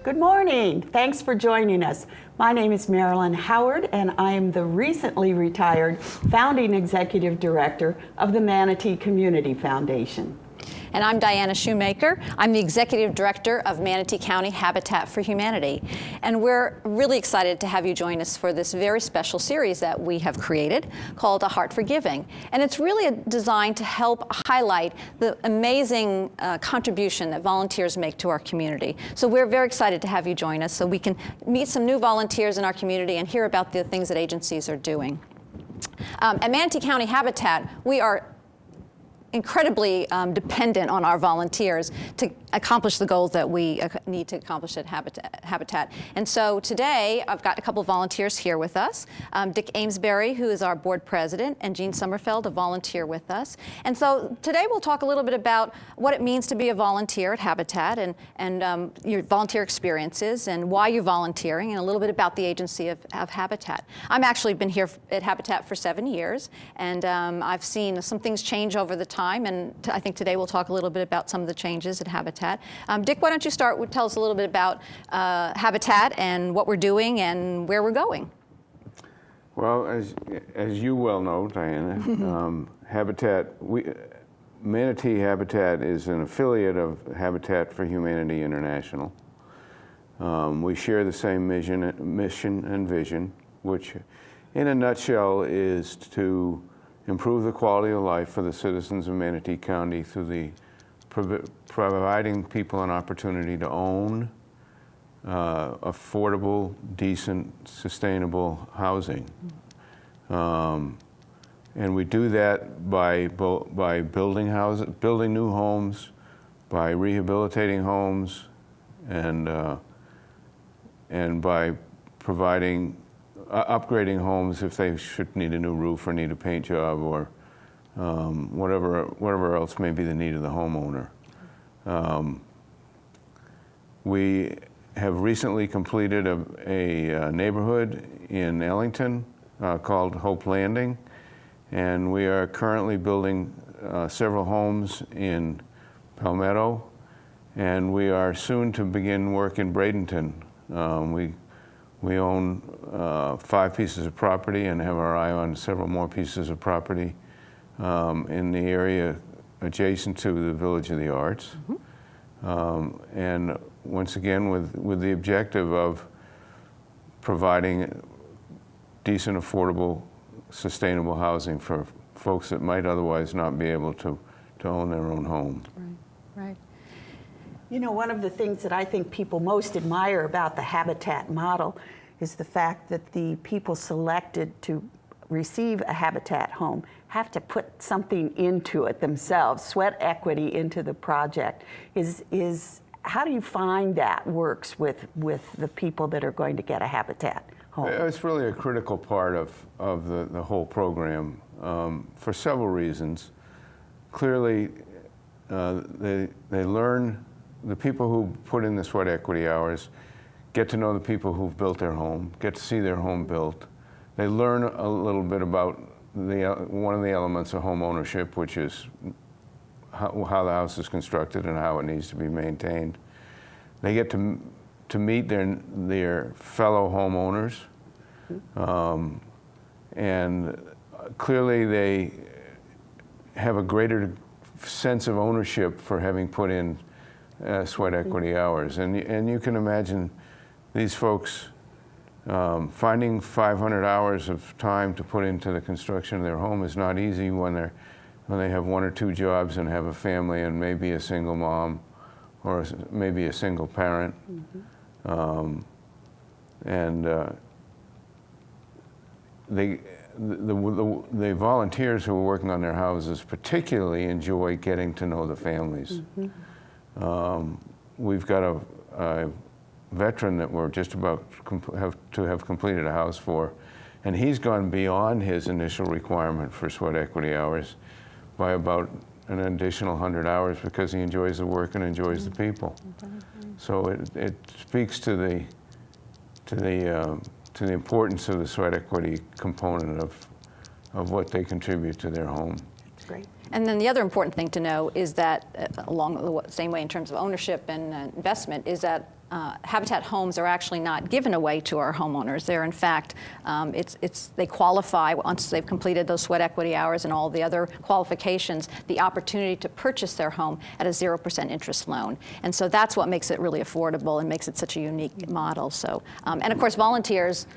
Good morning. Thanks for joining us. My name is Marilyn Howard, and I am the recently retired founding executive director of the Manatee Community Foundation. And I'm Diana Shoemaker. I'm the Executive Director of Manatee County Habitat for Humanity. And we're really excited to have you join us for this very special series that we have created called A Heart for Giving. And it's really designed to help highlight the amazing contribution that volunteers make to our community. So we're very excited to have you join us so we can meet some new volunteers in our community and hear about the things that agencies are doing. At Manatee County Habitat, we are incredibly dependent on our volunteers to accomplish the goals that we need to accomplish at Habitat. And so today, I've got a couple of volunteers here with us. Dick Amesbury, who is our board president, and Jean Sommerfeld, a volunteer with us. And so today we'll talk a little bit about what it means to be a volunteer at Habitat and your volunteer experiences and why you're volunteering and a little bit about the agency of Habitat. I've actually been here at Habitat for 7 years, and I've seen some things change over the time, and I think today we'll talk a little bit about some of the changes at Habitat. Dick, why don't you start with tell us a little bit about Habitat and what we're doing and where we're going. Well, as you well know, Diana, Manatee Habitat is an affiliate of Habitat for Humanity International. We share the same mission and vision, which in a nutshell is to improve the quality of life for the citizens of Manatee County through the providing people an opportunity to own affordable, decent, sustainable housing. And we do that by building new homes, by rehabilitating homes, and by providing upgrading homes if they should need a new roof or need a paint job or whatever else may be the need of the homeowner. We have recently completed a neighborhood in Ellington called Hope Landing, and we are currently building several homes in Palmetto, and we are soon to begin work in Bradenton. We own 5 pieces of property and have our eye on several more pieces of property in the area adjacent to the Village of the Arts. And once again, with the objective of providing decent, affordable, sustainable housing for folks that might otherwise not be able to own their own home. Right, right. You know, one of the things that I think people most admire about the Habitat model is the fact that the people selected to receive a Habitat home have to put something into it themselves, sweat equity into the project. How do you find that works with the people that are going to get a Habitat home? It's really a critical part of the whole program for several reasons. Clearly, they learn. The people who put in the sweat equity hours get to know the people who've built their home, get to see their home built. They learn a little bit about one of the elements of home ownership, which is how the house is constructed and how it needs to be maintained. They get to meet their fellow homeowners, and clearly they have a greater sense of ownership for having put in sweat equity hours. And you can imagine these folks finding 500 hours of time to put into the construction of their home is not easy when they have 1 or 2 jobs and have a family and maybe a single mom or maybe a single parent. The volunteers who are working on their houses particularly enjoy getting to know the families. We've got a veteran that we're just about to have completed a house for, and he's gone beyond his initial requirement for sweat equity hours by about an additional 100 hours because he enjoys the work and enjoys the people. So it speaks to the importance of the sweat equity component of what they contribute to their home. That's great. And then the other important thing to know is that, along the same way in terms of ownership and investment, is that Habitat homes are actually not given away to our homeowners. They're in fact, they qualify once they've completed those sweat equity hours and all the other qualifications, the opportunity to purchase their home at a 0% interest loan. And so that's what makes it really affordable and makes it such a unique model. So, and of course, volunteers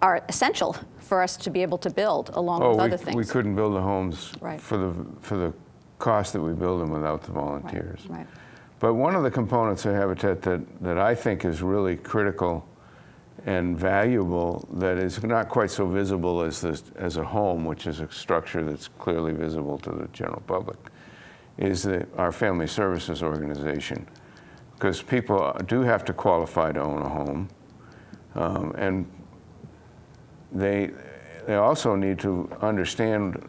are essential for us to be able to build along with other things. We couldn't build the homes Right. for the cost that we build them without the volunteers. Right. But one of the components of Habitat that I think is really critical and valuable, that is not quite so visible as a home, which is a structure that's clearly visible to the general public, is our Family Services Organization. Because people do have to qualify to own a home, and they also need to understand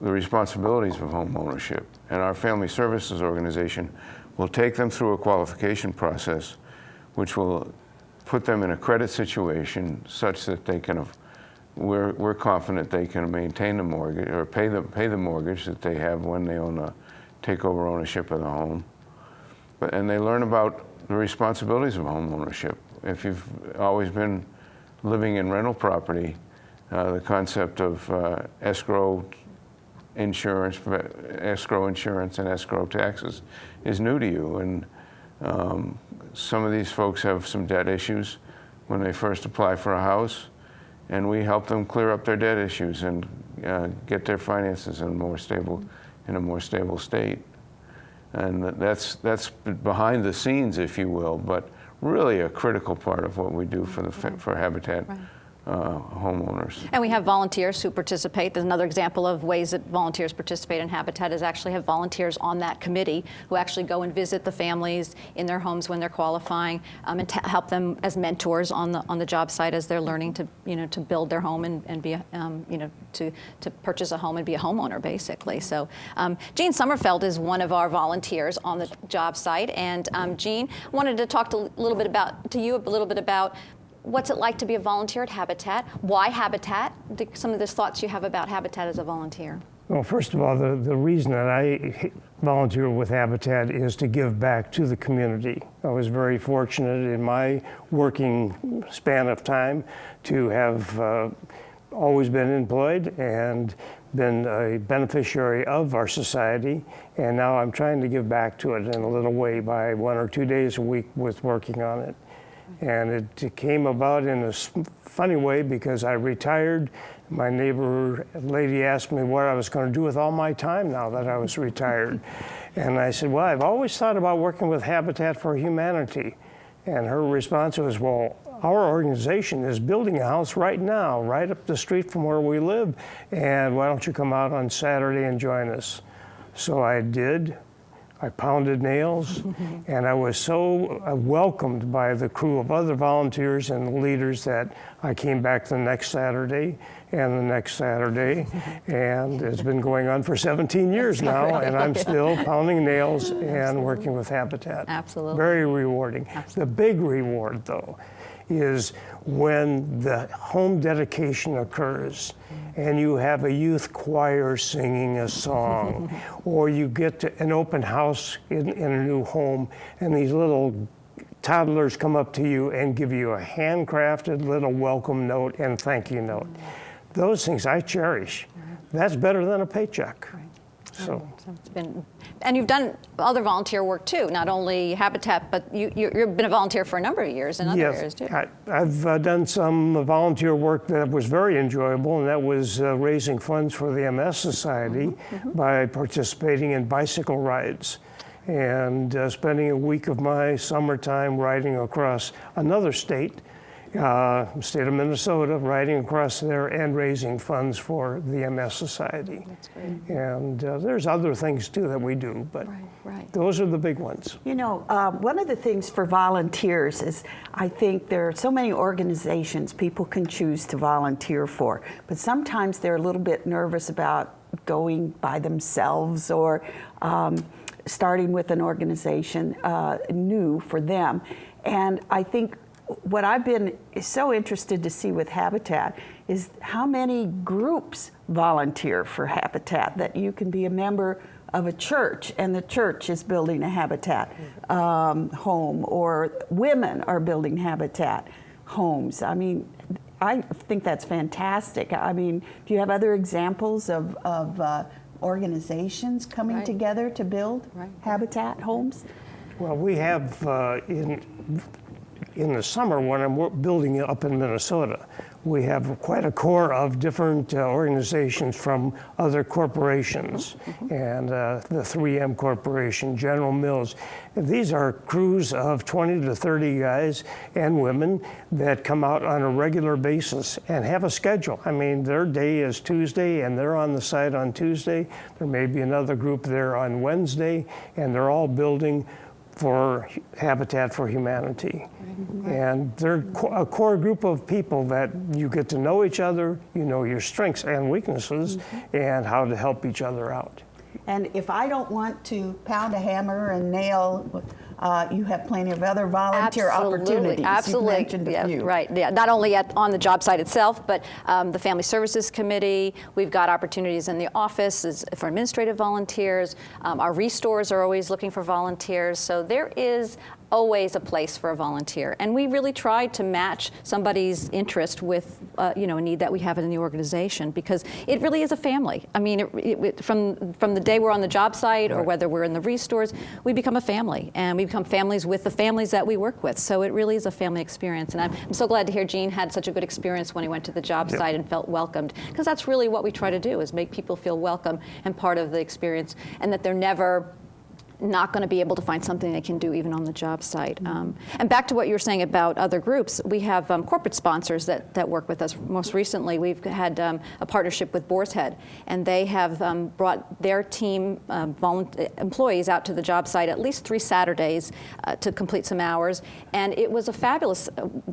the responsibilities of home ownership. And our Family Services Organization will take them through a qualification process, which will put them in a credit situation such that they can, we're confident they can maintain the mortgage or pay the mortgage that they have when they take over ownership of the home. And they learn about the responsibilities of home ownership. If you've always been living in rental property, the concept of escrow insurance and escrow taxes is new to you. And some of these folks have some debt issues when they first apply for a house, and we help them clear up their debt issues and get their finances in a more stable state. And that's behind the scenes, if you will, but really a critical part of what we do for Habitat homeowners. And we have volunteers who participate. There's another example of ways that volunteers participate in Habitat is actually have volunteers on that committee who actually go and visit the families in their homes when they're qualifying, and help them as mentors on the job site as they're learning to to build their home and be to purchase a home and be a homeowner basically. So Jean Sommerfeld is one of our volunteers on the job site, and Jean, I wanted to talk a little bit about what's it like to be a volunteer at Habitat? Why Habitat? Some of the thoughts you have about Habitat as a volunteer. Well, first of all, the reason that I volunteer with Habitat is to give back to the community. I was very fortunate in my working span of time to have always been employed and been a beneficiary of our society, and now I'm trying to give back to it in a little way by 1 or 2 days a week with working on it. And it came about in a funny way because I retired. My neighbor lady asked me what I was going to do with all my time now that I was retired. And I said, well, I've always thought about working with Habitat for Humanity. And her response was, well, our organization is building a house right now, right up the street from where we live. And why don't you come out on Saturday and join us? So I did. I pounded nails, and I was so welcomed by the crew of other volunteers and leaders that I came back the next Saturday and the next Saturday, and it's been going on for 17 years now, and I'm still pounding nails and working with Habitat. Absolutely. Very rewarding. Absolutely. The big reward, though, is when the home dedication occurs and you have a youth choir singing a song, or you get to an open house in a new home and these little toddlers come up to you and give you a handcrafted little welcome note and thank you note. Those things I cherish. That's better than a paycheck. So it's been, and you've done other volunteer work too, not only Habitat, but you've been a volunteer for a number of years in other areas too. I've done some volunteer work that was very enjoyable, and that was raising funds for the MS Society by participating in bicycle rides and spending a week of my summertime riding across another state, state of Minnesota, riding across there and raising funds for the MS Society. That's great. And there's other things too that we do, but those are the big ones. You know, one of the things for volunteers is I think there are so many organizations people can choose to volunteer for, but sometimes they're a little bit nervous about going by themselves or starting with an organization new for them. And I think what I've been so interested to see with Habitat is how many groups volunteer for Habitat, that you can be a member of a church, and the church is building a habitat home, or women are building habitat homes. I mean, I think that's fantastic. I mean, do you have other examples of organizations coming Right. together to build Right. habitat homes? Well, we have in the summer when I'm building up in Minnesota, we have quite a core of different organizations from other corporations, and the 3M Corporation, General Mills. These are crews of 20 to 30 guys and women that come out on a regular basis and have a schedule. I mean, their day is Tuesday, and they're on the site on Tuesday. There may be another group there on Wednesday, and they're all building for Habitat for Humanity. And they're a core group of people that you get to know each other, you know your strengths and weaknesses, and how to help each other out. And if I don't want to pound a hammer and nail, you have plenty of other volunteer opportunities. Absolutely. You mentioned a few. Right. Yeah. Not only on the job site itself, but the Family Services Committee. We've got opportunities in the office for administrative volunteers. Our restores are always looking for volunteers. So there is always a place for a volunteer, and we really try to match somebody's interest with a need that we have in the organization, because it really is a family. I mean, from the day we're on the job site, or whether we're in the restores, we become a family, and we become families with the families that we work with. So it really is a family experience, and I'm so glad to hear Gene had such a good experience when he went to the job site and felt welcomed, because that's really what we try to do, is make people feel welcome and part of the experience, and that they're never not going to be able to find something they can do even on the job site. And back to what you were saying about other groups, we have corporate sponsors that work with us. Most recently, we've had a partnership with Boar's Head, and they have brought their team employees out to the job site at least 3 Saturdays to complete some hours. And it was a fabulous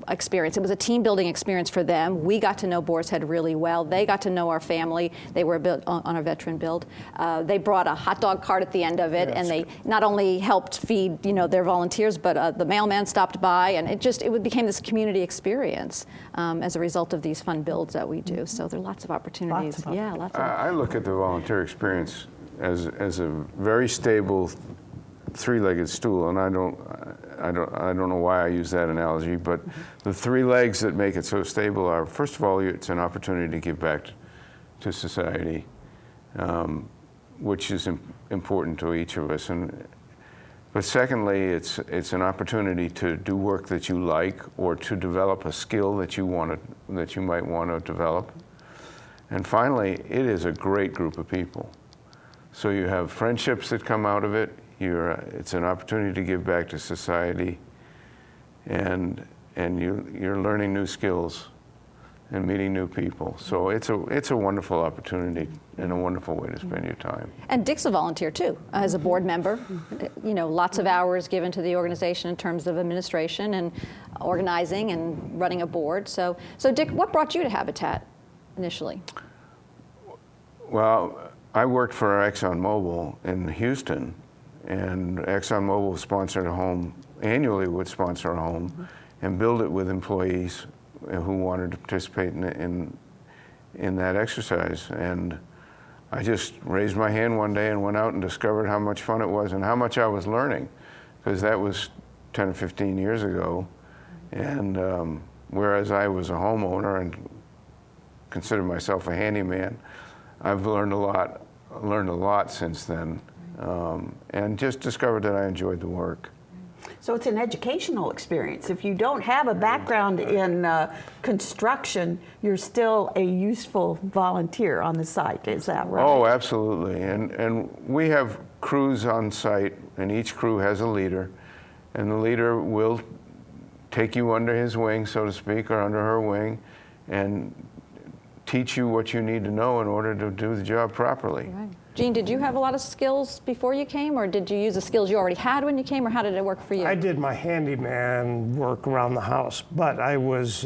experience. It was a team building experience for them. We got to know Boar's Head really well. They got to know our family. They were built on a veteran build. They brought a hot dog cart at the end of it, and they not only helped feed their volunteers, but the mailman stopped by, and it became this community experience as a result of these fun builds that we do. So there are lots of opportunities. Yeah, lots of. I look at the volunteer experience as a very stable three-legged stool, and I don't know why I use that analogy, but the 3 legs that make it so stable are, first of all, it's an opportunity to give back to society, which is important to each of us, but secondly, it's an opportunity to do work that you like, or to develop a skill that you might want to develop, and finally, it is a great group of people. So you have friendships that come out of it. It's an opportunity to give back to society, and you're learning new skills and meeting new people. So it's a wonderful opportunity and a wonderful way to spend your time. And Dick's a volunteer too, as a board member. Lots of hours given to the organization in terms of administration and organizing and running a board. So Dick, what brought you to Habitat initially? Well, I worked for ExxonMobil in Houston, and ExxonMobil sponsored a home, annually would sponsor a home and build it with employees who wanted to participate in that exercise. And I just raised my hand one day and went out and discovered how much fun it was and how much I was learning, because that was 10 or 15 years ago. And whereas I was a homeowner and considered myself a handyman, I've learned a lot since then, and just discovered that I enjoyed the work. So it's an educational experience. If you don't have a background in construction, you're still a useful volunteer on the site. Is that right? Oh, absolutely. And we have crews on site, and each crew has a leader, and the leader will take you under his wing, so to speak, or under her wing, and teach you what you need to know in order to do the job properly. Right. Gene, did you have a lot of skills before you came, or did you use the skills you already had when you came, or how did it work for you? I did my handyman work around the house, but I was,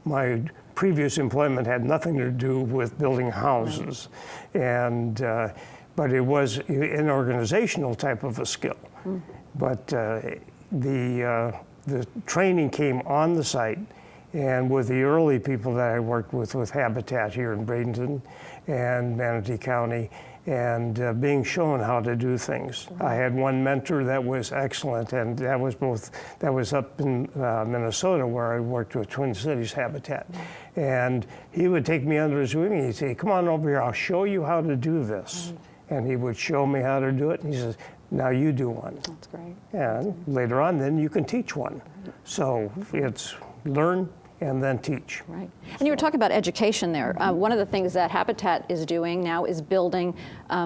my previous employment had nothing to do with building houses. And, but it was an organizational type of a skill. But the training came on the site, and with the early people that I worked with Habitat here in Bradenton and Manatee County, and being shown how to do things. I had one mentor that was excellent, and that was up in Minnesota, where I worked with Twin Cities Habitat. And he would take me under his wing and he'd say, "Come on over here, I'll show you how to do this." And he would show me how to do it, and he says, "Now you do one." That's great. And later on, then you can teach one. So it's learn and then teach. Right. And you were talking about education there. One of the things that Habitat is doing now is building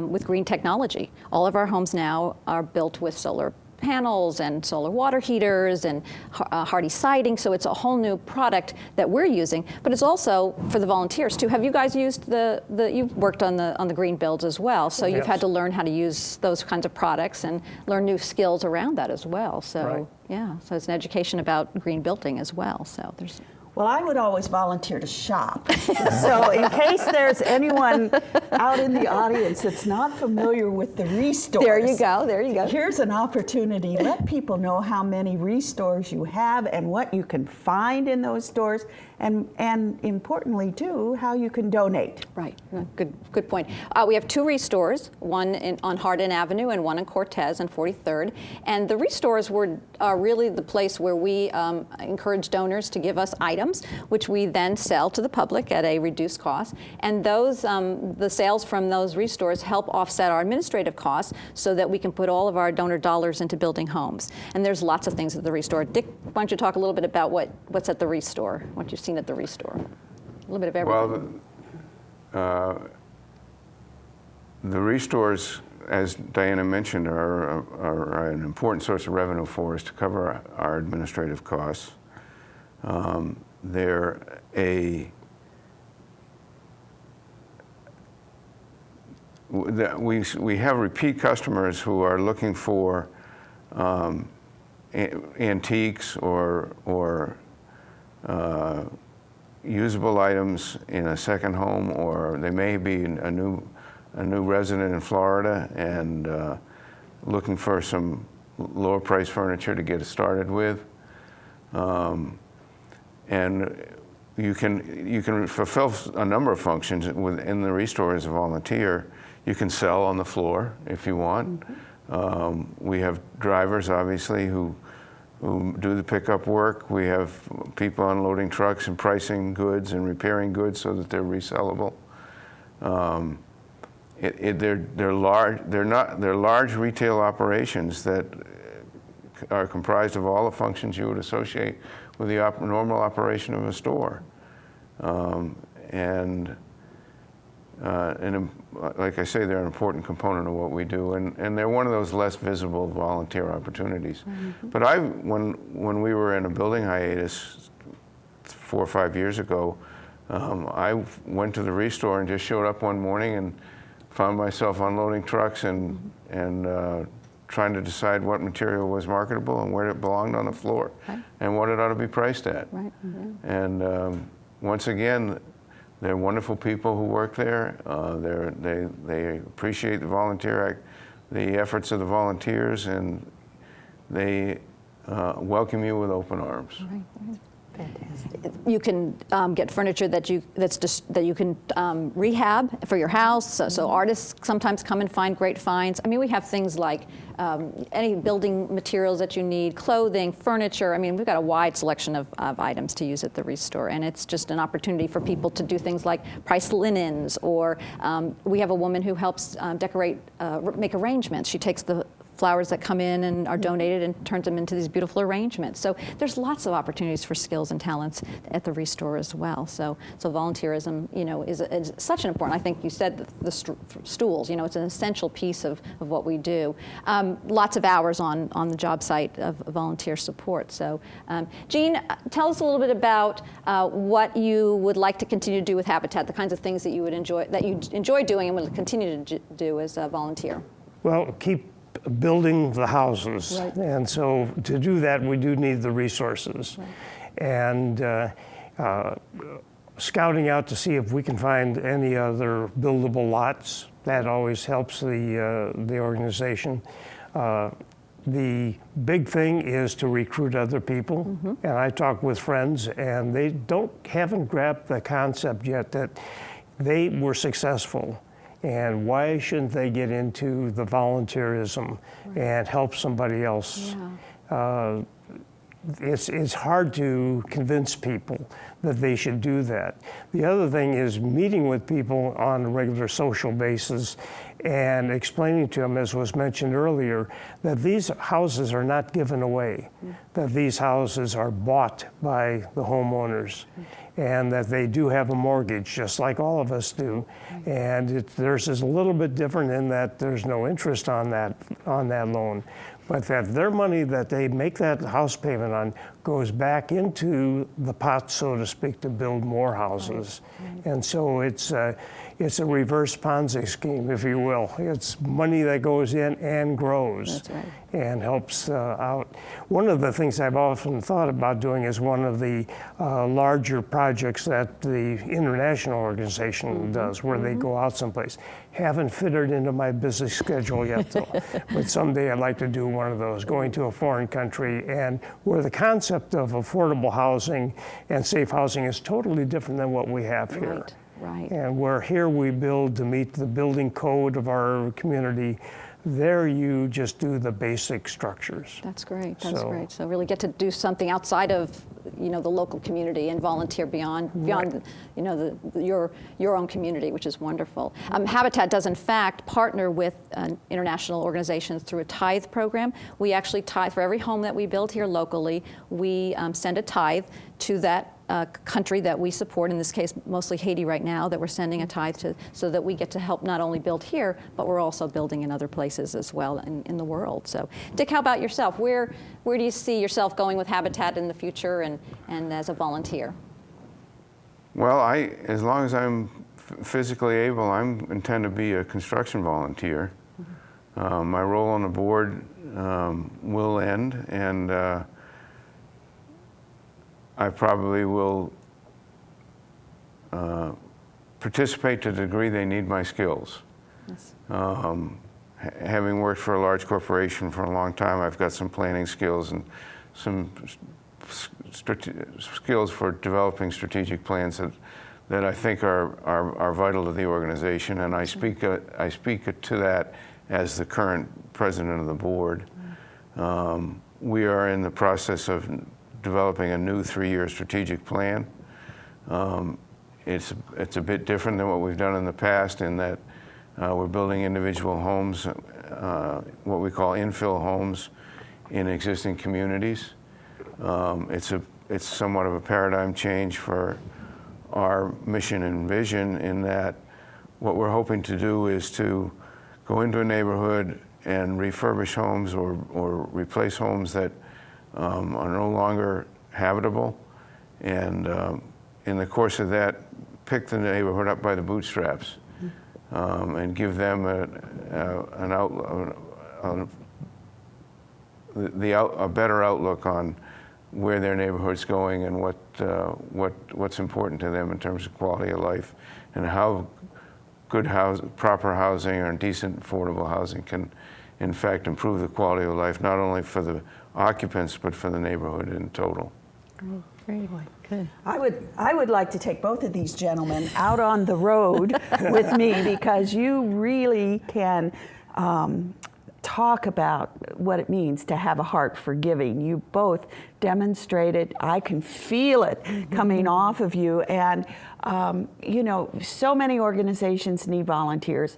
with green technology. All of our homes now are built with solar panels and solar water heaters and hardy siding, so it's a whole new product that we're using, but it's also for the volunteers too. Have you guys used you've worked on the green builds as well, so you've had to learn how to use those kinds of products and learn new skills around that as well. So right. Yeah, so it's an education about green building as well. So there's. Well, I would always volunteer to shop. So in case there's anyone out in the audience that's not familiar with the Restores. There you go, there you go. Here's an opportunity. Let people know how many Restores you have and what you can find in those stores, and importantly too, how you can donate. Right, good point. We have two Restores, one on Hardin Avenue and one in Cortez and 43rd. And the Restores are really the place where we encourage donors to give us items, which we then sell to the public at a reduced cost. And those, the sales from those Restores help offset our administrative costs so that we can put all of our donor dollars into building homes. And there's lots of things at the Restore. Dick, why don't you talk a little bit about what's at the Restore, what you've seen at the Restore? A little bit of everything. Well, the Restores, as Diana mentioned, are an important source of revenue for us to cover our administrative costs. We have repeat customers who are looking for antiques or usable items in a second home, or they may be a new resident in Florida and looking for some lower price furniture to get started with. And you can fulfill a number of functions within the Restore as a volunteer. You can sell on the floor if you want. We have drivers, obviously, who do the pickup work. We have people unloading trucks and pricing goods and repairing goods so that they're resellable. They're large retail operations that are comprised of all the functions you would associate with the normal operation of a store. Like I say, they're an important component of what we do, and they're one of those less visible volunteer opportunities. Mm-hmm. But when we were in a building hiatus 4 or 5 years ago, I went to the Restore and just showed up one morning and found myself unloading trucks and trying to decide what material was marketable and where it belonged on the floor, right, and what it ought to be priced at. Right. Mm-hmm. And once again, they're wonderful people who work there. They appreciate the efforts of the volunteers, and they welcome you with open arms. Right. Fantastic. You can get furniture that you can rehab for your house. So artists sometimes come and find great finds. I mean, we have things like any building materials that you need, clothing, furniture. I mean, we've got a wide selection of items to use at the Restore, and it's just an opportunity for people to do things like price linens, or we have a woman who helps decorate, make arrangements. She takes the flowers that come in and are donated and turns them into these beautiful arrangements. So there's lots of opportunities for skills and talents at the Restore as well. So volunteerism, is such an important, I think you said the stools, it's an essential piece of what we do. Lots of hours on the job site of volunteer support. So Jean, tell us a little bit about what you would like to continue to do with Habitat, the kinds of things that you enjoy doing and would continue to do as a volunteer. Well, keep building the houses. Right. And so to do that, we do need the resources. Right. And scouting out to see if we can find any other buildable lots. That always helps the organization. The big thing is to recruit other people. Mm-hmm. And I talk with friends, and they haven't grabbed the concept yet that they were successful And why shouldn't they get into the volunteerism and help somebody else? Yeah. It's hard to convince people that they should do that. The other thing is meeting with people on a regular social basis and explaining to them, as was mentioned earlier, that these houses are not given away, that these houses are bought by the homeowners, and that they do have a mortgage, just like all of us do. And theirs is a little bit different in that there's no interest on that loan, but that their money that they make that house payment on goes back into the pot, so to speak, to build more houses. And so it's a reverse Ponzi scheme, if you will. It's money that goes in and grows. That's right. And helps out. One of the things I've often thought about doing is one of the larger projects that the international organization does, where they go out someplace. Haven't fitted into my busy schedule yet, though. But someday I'd like to do one of those, going to a foreign country, and where the concept of affordable housing and safe housing is totally different than what we have here. Right. And where here we build to meet the building code of our community, there you just do the basic structures. That's great. That's So- great. So really get to do something outside of, the local community and volunteer beyond, your own community, which is wonderful. Habitat does in fact partner with international organizations through a tithe program. We actually tithe for every home that we build here locally. We send a tithe to that country that we support, in this case mostly Haiti right now, that we're sending a tithe to, so that we get to help not only build here, but we're also building in other places as well in the world. So Dick, how about yourself? Where do you see yourself going with Habitat in the future and as a volunteer? Well, as long as I'm physically able, I intend to be a construction volunteer. My role on the board will end, and I probably will participate to the degree they need my skills. Yes. Having worked for a large corporation for a long time, I've got some planning skills and some skills for developing strategic plans that I think are vital to the organization, and I speak to that as the current president of the board. We are in the process of developing a new 3-year strategic plan. It's a bit different than what we've done in the past, in that we're building individual homes, what we call infill homes, in existing communities. It's somewhat of a paradigm change for our mission and vision, in that what we're hoping to do is to go into a neighborhood and refurbish homes or replace homes that are no longer habitable, and in the course of that, pick the neighborhood up by the bootstraps, and give them a better outlook on where their neighborhood's going and what's important to them in terms of quality of life, and how good proper housing or decent affordable housing can in fact improve the quality of life, not only for the occupants but for the neighborhood in total. Great. Good. I would like to take both of these gentlemen out on the road with me, because you really can talk about what it means to have a heart for giving. You both demonstrated, I can feel it coming off of you, and so many organizations need volunteers.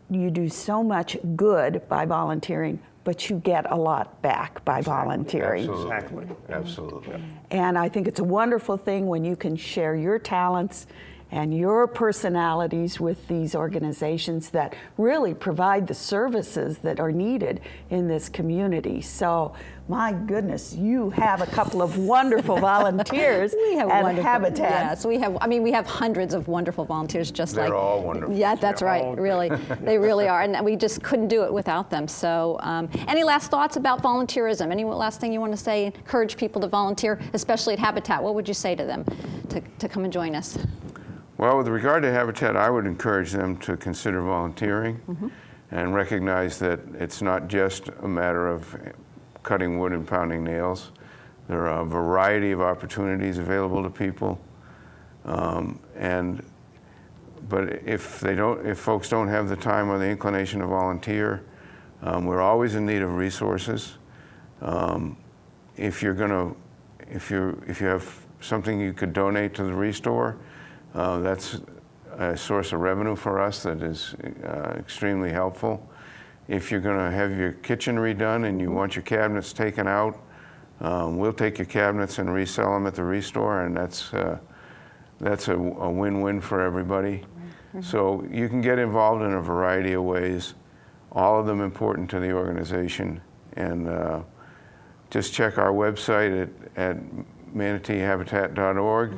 You do so much good by volunteering, but you get a lot back by volunteering. Absolutely. Absolutely. And I think it's a wonderful thing when you can share your talents and your personalities with these organizations that really provide the services that are needed in this community. So, my goodness, you have a couple of wonderful volunteers at Habitat. Yes, we have hundreds of wonderful volunteers, just They're like. all wonderful. Yeah, that's They're right. all- Really, they really are, and we just couldn't do it without them. So, any last thoughts about volunteerism? Any last thing you want to say? Encourage people to volunteer, especially at Habitat. What would you say to them to come and join us? Well, with regard to Habitat, I would encourage them to consider volunteering and recognize that it's not just a matter of cutting wood and pounding nails. There are a variety of opportunities available to people. And But if folks don't have the time or the inclination to volunteer, we're always in need of resources. If you have something you could donate to the Restore, that's a source of revenue for us that is extremely helpful. If you're going to have your kitchen redone and you want your cabinets taken out, we'll take your cabinets and resell them at the Restore, and that's a win-win for everybody. So you can get involved in a variety of ways, all of them important to the organization. And just check our website at manateehabitat.org,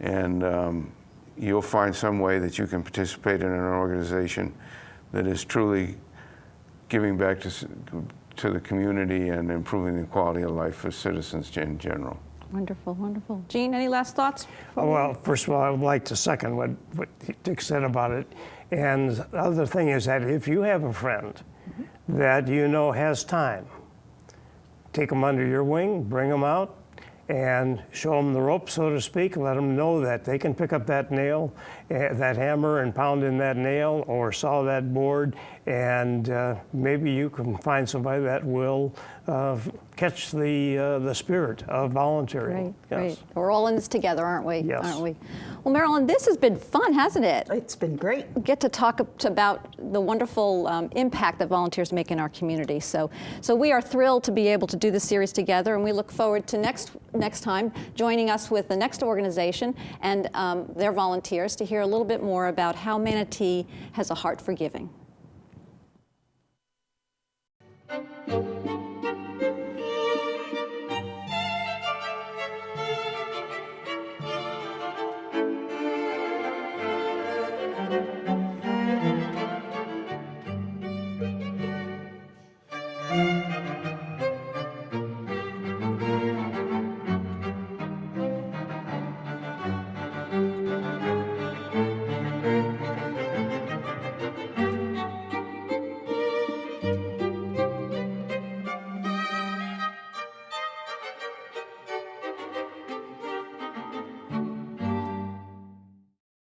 and you'll find some way that you can participate in an organization that is truly giving back to the community and improving the quality of life for citizens in general. Wonderful, wonderful. Gene, any last thoughts? Well, first of all, I would like to second what Dick said about it. And the other thing is that if you have a friend that you know has time, take them under your wing, bring them out, and show them the ropes, so to speak, and let them know that they can pick up that nail, that hammer, and pound in that nail, or saw that board, and maybe you can find somebody that will catch the spirit of volunteering. Great, Yes. great. We're all in this together, aren't we? Yes. Aren't we? Well, Marilyn, this has been fun, hasn't it? It's been great. Get to talk about the wonderful impact that volunteers make in our community. So we are thrilled to be able to do this series together, and we look forward to next time joining us with the next organization and their volunteers to hear a little bit more about how Manatee has a heart for giving.